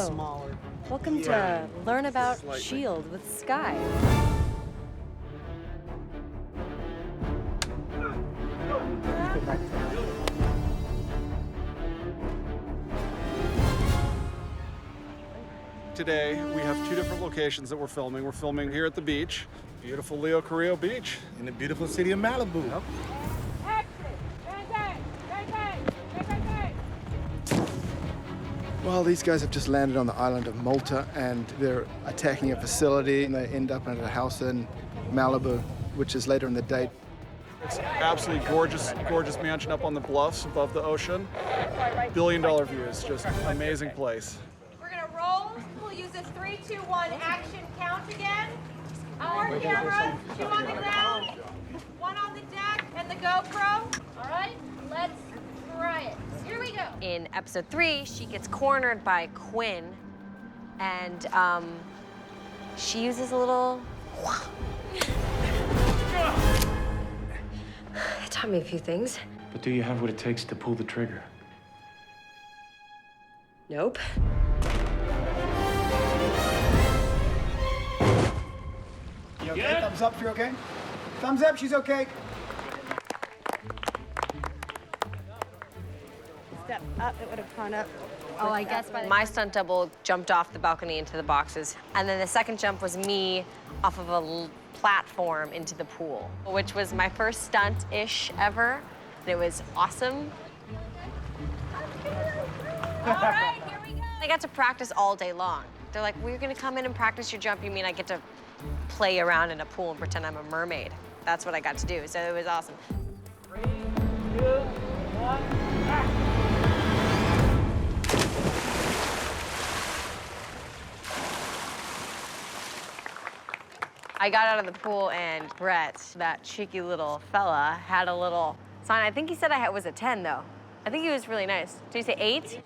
Hello. Smaller. Welcome to Learn About S.H.I.E.L.D. with Sky. Today, we have two different locations that we're filming. We're filming here at the beach, beautiful Leo Carrillo Beach. In the beautiful city of Malibu. Yep. Well, these guys have just landed on the island of Malta and they're attacking a facility and they end up at a house in Malibu, which is later in the date. It's absolutely gorgeous, gorgeous mansion up on the bluffs above the ocean. $1 billion views, just amazing place. We're gonna roll. We'll use a 3, 2, 1 action count again. Our cameras, 2 on the ground, 1 on the deck, and the GoPro. All right, let's try it. Here we go. In episode 3, she gets cornered by Quinn, and she uses a little. It taught me a few things. But do you have what it takes to pull the trigger? Nope. You okay? Thumbs up, you're okay? Thumbs up, she's okay. Step up, it would have gone up. Oh, I guess my stunt double jumped off the balcony into the boxes, and then the second jump was me off of a platform into the pool, which was my first stunt-ish ever. And it was awesome. All right, here we go. I got to practice all day long. They're like, well, you're gonna come in and practice your jump. You mean I get to play around in a pool and pretend I'm a mermaid? That's what I got to do, so it was awesome. 3, 2, 1, action. I got out of the pool and Brett, that cheeky little fella, had a little sign. I think he said I was a 10 though. I think he was really nice. Did he say 8?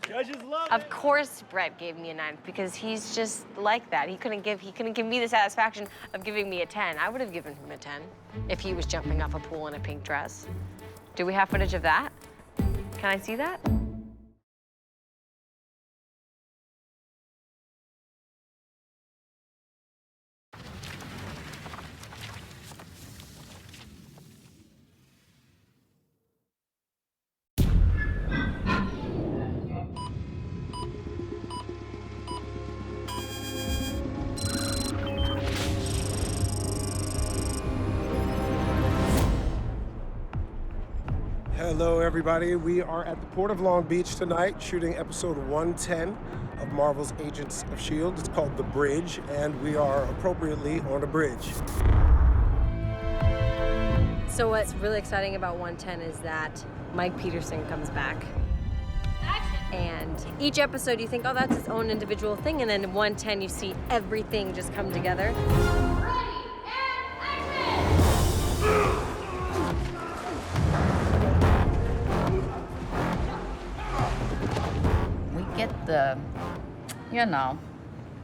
Judges love Of course Brett gave me a 9 because he's just like that. He couldn't give me the satisfaction of giving me a 10. I would have given him a 10 if he was jumping off a pool in a pink dress. Do we have footage of that? Can I see that? Hello, everybody. We are at the Port of Long Beach tonight, shooting episode 110 of Marvel's Agents of S.H.I.E.L.D. It's called The Bridge, and we are appropriately on a bridge. So what's really exciting about 110 is that Mike Peterson comes back. And each episode you think, oh, that's its own individual thing, and then in 110 you see everything just come together. Ready, and action! We get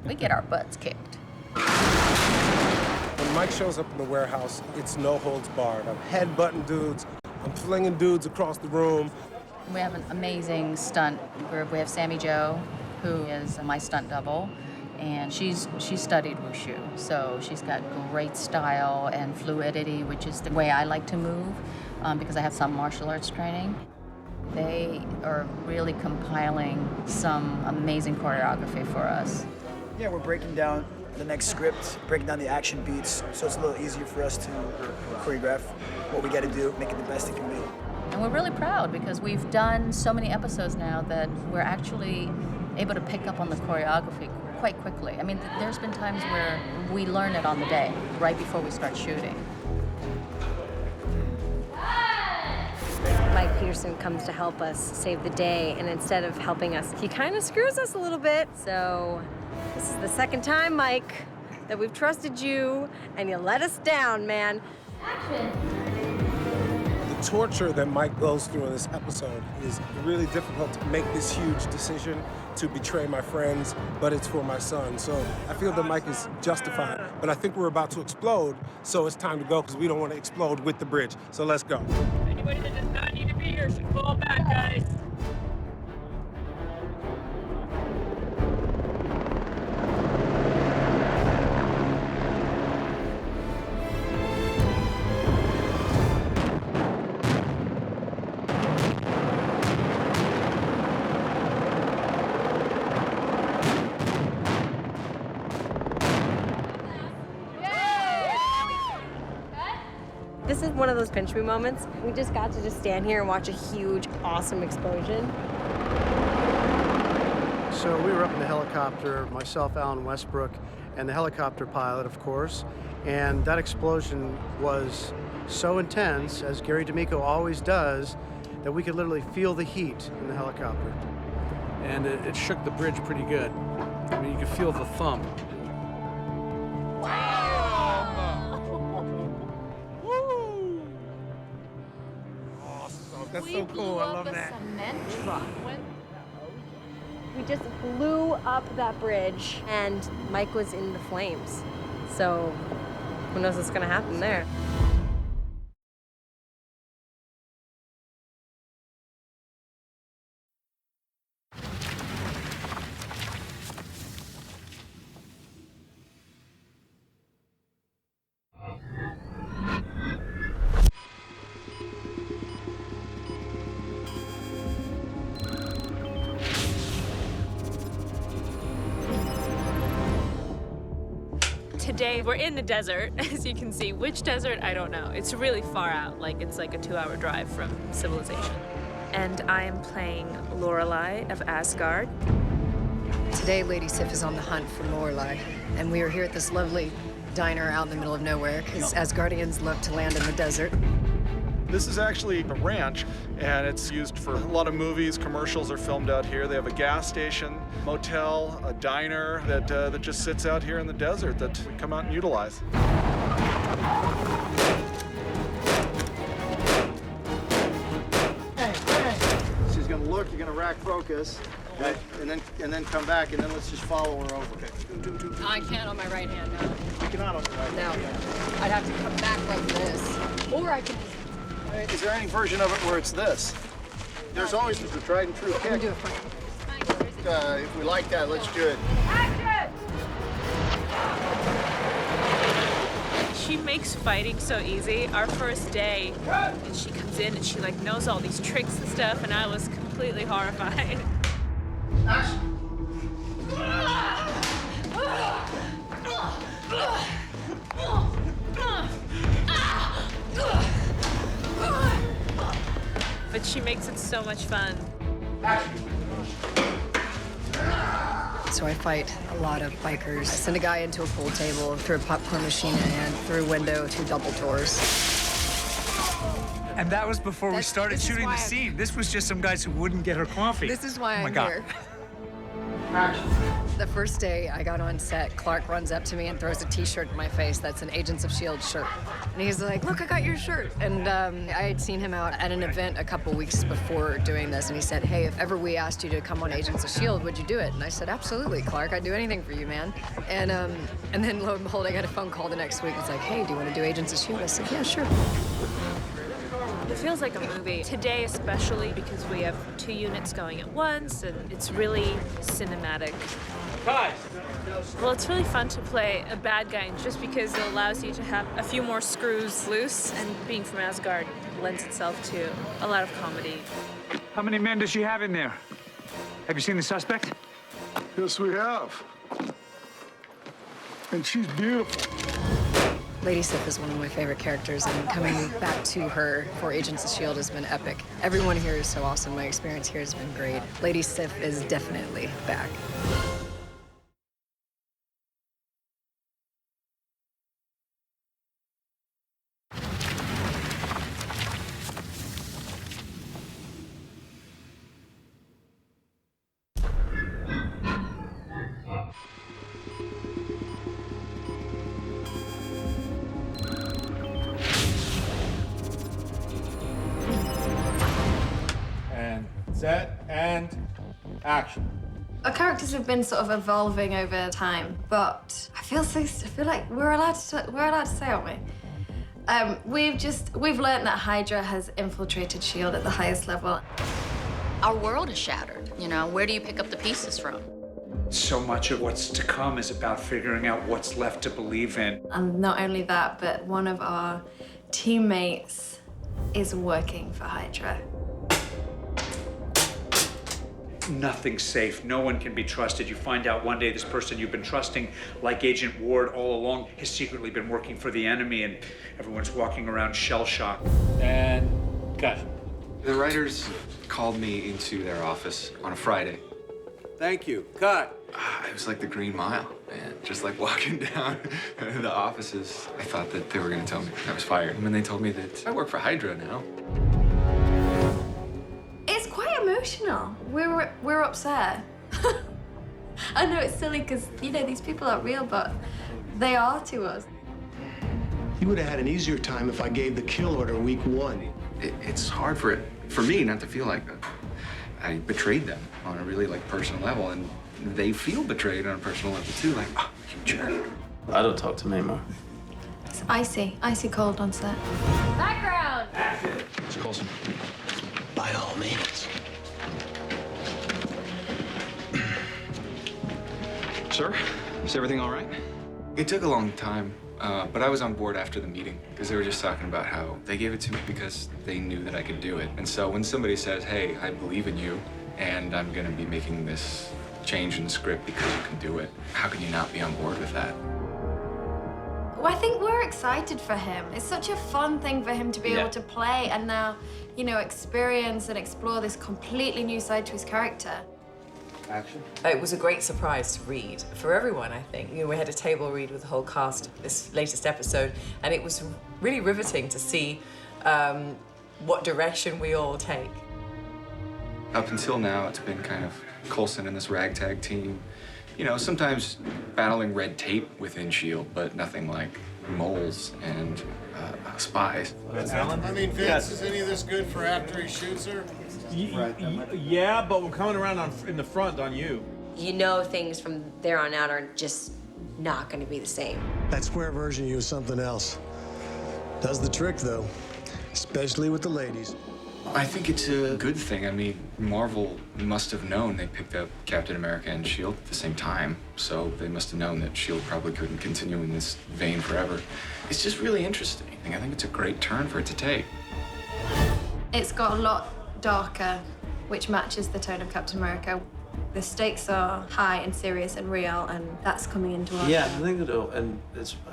we get our butts kicked. When Mike shows up in the warehouse, it's no holds barred. I'm headbutting dudes, I'm flinging dudes across the room. We have an amazing stunt group. We have Sammy Jo, who is my stunt double, and she's studied wushu, so she's got great style and fluidity, which is the way I like to move, because I have some martial arts training. They are really compiling some amazing choreography for us. Yeah, we're breaking down the next script, breaking down the action beats, so it's a little easier for us to choreograph what we got to do, make it the best it can be. And we're really proud because we've done so many episodes now that we're actually able to pick up on the choreography quite quickly. I mean, there's been times where we learn it on the day, right before we start shooting. Mike Peterson comes to help us save the day, and instead of helping us, he kind of screws us a little bit. So this is the second time, Mike, that we've trusted you, and you let us down, man. Action! The torture that Mike goes through in this episode is really difficult to make this huge decision to betray my friends, but it's for my son. So I feel that Mike is justified, but I think we're about to explode, so it's time to go because we don't want to explode with the bridge. So let's go. Anybody that does not need to be here should fall back, guys. one of those pinch me moments. We just got to just stand here and watch a huge, awesome explosion. So we were up in the helicopter, myself, Alan Westbrook, and the helicopter pilot, of course. And that explosion was so intense, as Gary D'Amico always does, that we could literally feel the heat in the helicopter. And it shook the bridge pretty good. I mean, you could feel the thump. That's so cool. I love that. Cement truck. We just blew up that bridge, and Mike was in the flames. So who knows what's gonna happen there? Today we're in the desert, as you can see. Which desert, I don't know. It's really far out, like it's like a 2-hour drive from civilization. And I am playing Lorelei of Asgard. Today, Lady Sif is on the hunt for Lorelei, and we are here at this lovely diner out in the middle of nowhere, because Asgardians love to land in the desert. This is actually a ranch, and it's used for a lot of movies. Commercials are filmed out here. They have a gas station, motel, a diner that just sits out here in the desert that we come out and utilize. She's gonna look, you're gonna rack focus, okay, and then come back, and then let's just follow her over. Okay. I can't on my right hand, no. You cannot on the right. No. I'd have to come back like this. Or I could... Is there any version of it where it's this? There's always the tried and true kick. do it first. If we like that, let's do it. Action! She makes fighting so easy. Our first day, and she comes in and she like knows all these tricks and stuff, and I was completely horrified. But she makes it so much fun. So I fight a lot of bikers. I send a guy into a pool table, through a popcorn machine, and through a window to double doors. And that was before we started shooting the scene. This was just some guys who wouldn't get her coffee. This is why Oh my I'm God. here. The first day I got on set, Clark runs up to me and throws a T-shirt in my face that's an Agents of S.H.I.E.L.D. shirt. And he's like, look, I got your shirt. And I had seen him out at an event a couple weeks before doing this, and he said, hey, if ever we asked you to come on Agents of S.H.I.E.L.D., would you do it? And I said, absolutely, Clark, I'd do anything for you, man. And then lo and behold, I got a phone call the next week. It's like, hey, do you want to do Agents of S.H.I.E.L.D.? I said, yeah, sure. It feels like a movie. Today especially because we have 2 units going at once and it's really cinematic. Guys! Well, it's really fun to play a bad guy just because it allows you to have a few more screws loose, and being from Asgard lends itself to a lot of comedy. How many men does she have in there? Have you seen the suspect? Yes, we have. And she's beautiful. Lady Sif is one of my favorite characters, and coming back to her for Agents of S.H.I.E.L.D. has been epic. Everyone here is so awesome. My experience here has been great. Lady Sif is definitely back. Set and action. Our characters have been sort of evolving over time, but I feel like we're allowed to say, aren't we? We've learned that Hydra has infiltrated S.H.I.E.L.D. at the highest level. Our world is shattered. You know, where do you pick up the pieces from? So much of what's to come is about figuring out what's left to believe in. And not only that, but one of our teammates is working for Hydra. Nothing's safe. No one can be trusted. You find out one day this person you've been trusting, like Agent Ward all along, has secretly been working for the enemy, and everyone's walking around shell-shocked. And cut. The writers called me into their office on a Friday. Thank you. Cut. It was like the Green Mile, man. Just like walking down the offices. I thought that they were gonna tell me I was fired. And when they told me that I work for Hydra now. It's quite emotional. We're upset. I know it's silly because, you know, these people aren't real, but they are to us. You would have had an easier time if I gave the kill order week 1. It's hard for me not to feel like I betrayed them on a really like personal level, and they feel betrayed on a personal level too. Like, oh, you jerk. I don't talk to me anymore. It's icy cold on set. Background. Mr. Coulson. By all means. Sir, is everything all right? It took a long time, but I was on board after the meeting because they were just talking about how they gave it to me because they knew that I could do it. And so when somebody says, hey, I believe in you, and I'm gonna be making this change in the script because you can do it, how can you not be on board with that? Well, I think we're excited for him. It's such a fun thing for him to be able to play and now, you know, experience and explore this completely new side to his character. Action. It was a great surprise to read for everyone, I think. You know, we had a table read with the whole cast this latest episode, and it was really riveting to see what direction we all take. Up until now, it's been kind of Coulson and this ragtag team. You know, sometimes battling red tape within S.H.I.E.L.D., but nothing like moles and spies. I mean, Vince, is any of this good for after he shoots her? Yeah, but we're coming around in the front on you. You know things from there on out are just not going to be the same. That square version used something else. Does the trick, though, especially with the ladies. I think it's a good thing. I mean, Marvel must have known they picked up Captain America and S.H.I.E.L.D. at the same time, so they must have known that S.H.I.E.L.D. probably couldn't continue in this vein forever. It's just really interesting. I think it's a great turn for it to take. It's got a lot darker, which matches the tone of Captain America. The stakes are high and serious and real, and that's coming into our Yeah, I think I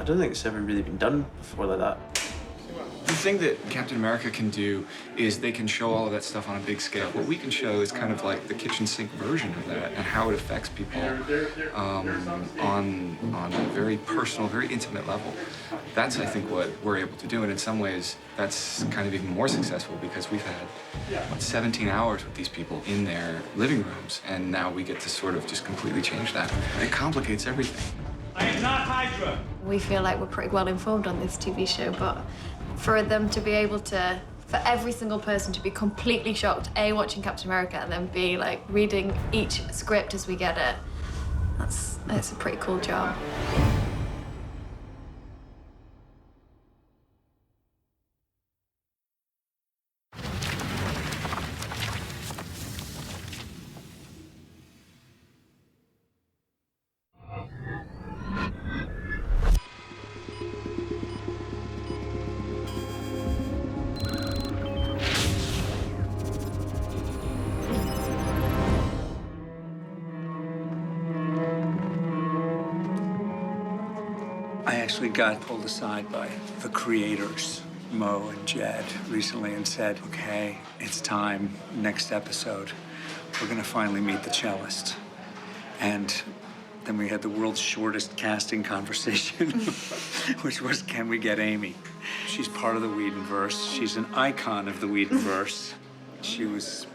don't think it's ever really been done before like that. The thing that Captain America can do is they can show all of that stuff on a big scale. What we can show is kind of like the kitchen sink version of that and how it affects people on a very personal, very intimate level. That's, I think, what we're able to do. And in some ways, that's kind of even more successful because we've had 17 hours with these people in their living rooms. And now we get to sort of just completely change that. It complicates everything. I am not Hydra. We feel like we're pretty well informed on this TV show, but for them to be able to, for every single person to be completely shocked, A, watching Captain America, and then B, like reading each script as we get it, that's a pretty cool job. Actually got pulled aside by the creators, Mo and Jed, recently and said, okay, it's time, next episode, we're gonna finally meet the cellist. And then we had the world's shortest casting conversation, which was, can we get Amy? She's part of the Whedonverse. She's an icon of the Whedonverse. She was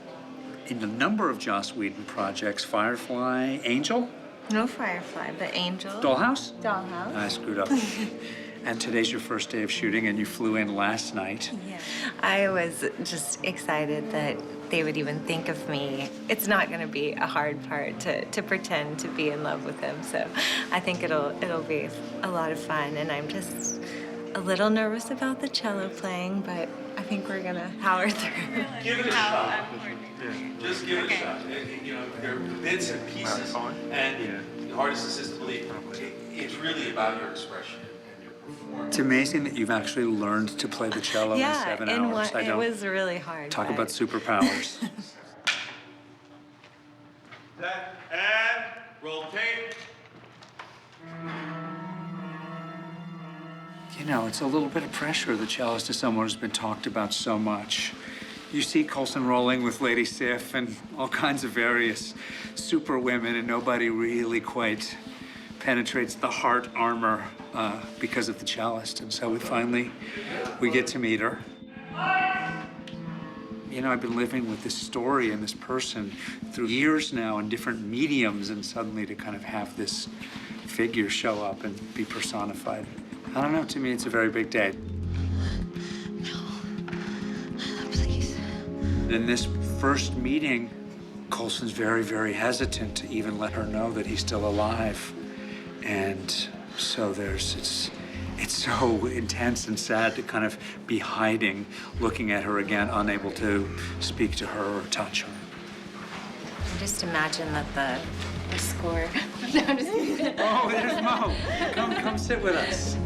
in a number of Joss Whedon projects, Firefly, Angel? No Firefly, but Angel. Dollhouse? Dollhouse. I screwed up. And today's your first day of shooting, and you flew in last night. Yeah. I was just excited that they would even think of me. It's not going to be a hard part to pretend to be in love with him, so I think it'll be a lot of fun, and I'm just a little nervous about the cello playing, but I think we're going to power through. Give it a shot. Just give it a shot. You know, there are bits and pieces, and the hardest is to believe. It's really about your expression and your performance. It's amazing that you've actually learned to play the cello in 7 hours. It was really hard. Talk about superpowers. Set and roll tape. You know, it's a little bit of pressure, the cellist, to someone who's been talked about so much. You see Coulson rolling with Lady Sif and all kinds of various super women, and nobody really quite penetrates the heart armor because of the cellist. And so we get to meet her. You know, I've been living with this story and this person through years now in different mediums, and suddenly to kind of have this figure show up and be personified. I don't know, to me, it's a very big day. Please. In this first meeting, Coulson's very, very hesitant to even let her know that he's still alive. And so it's so intense and sad to kind of be hiding, looking at her again, unable to speak to her or touch her. Just imagine that the score. No, I'm just kidding. Oh, there's Mo. Come sit with us.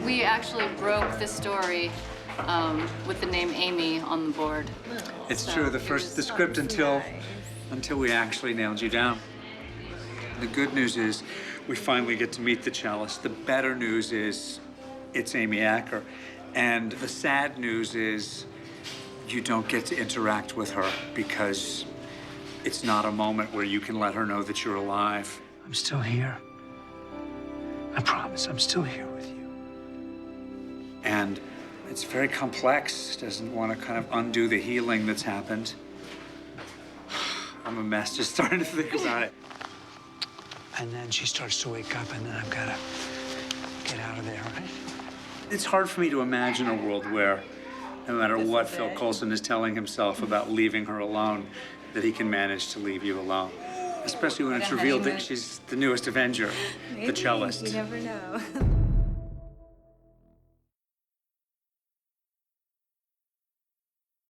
We actually broke the story with the name Amy on the board. It's true, the script until we actually nailed you down. The good news is we finally get to meet the cellist. The better news is it's Amy Acker. And the sad news is you don't get to interact with her because it's not a moment where you can let her know that you're alive. I'm still here. I promise I'm still here with you. And it's very complex. Doesn't want to kind of undo the healing that's happened. I'm a mess just starting to think about it. And then she starts to wake up, and then I've got to get out of there, right? It's hard for me to imagine a world where, no matter what Phil Coulson is telling himself about leaving her alone, that he can manage to leave you alone. Especially when it's revealed that she's the newest Avenger, the cellist. You never know.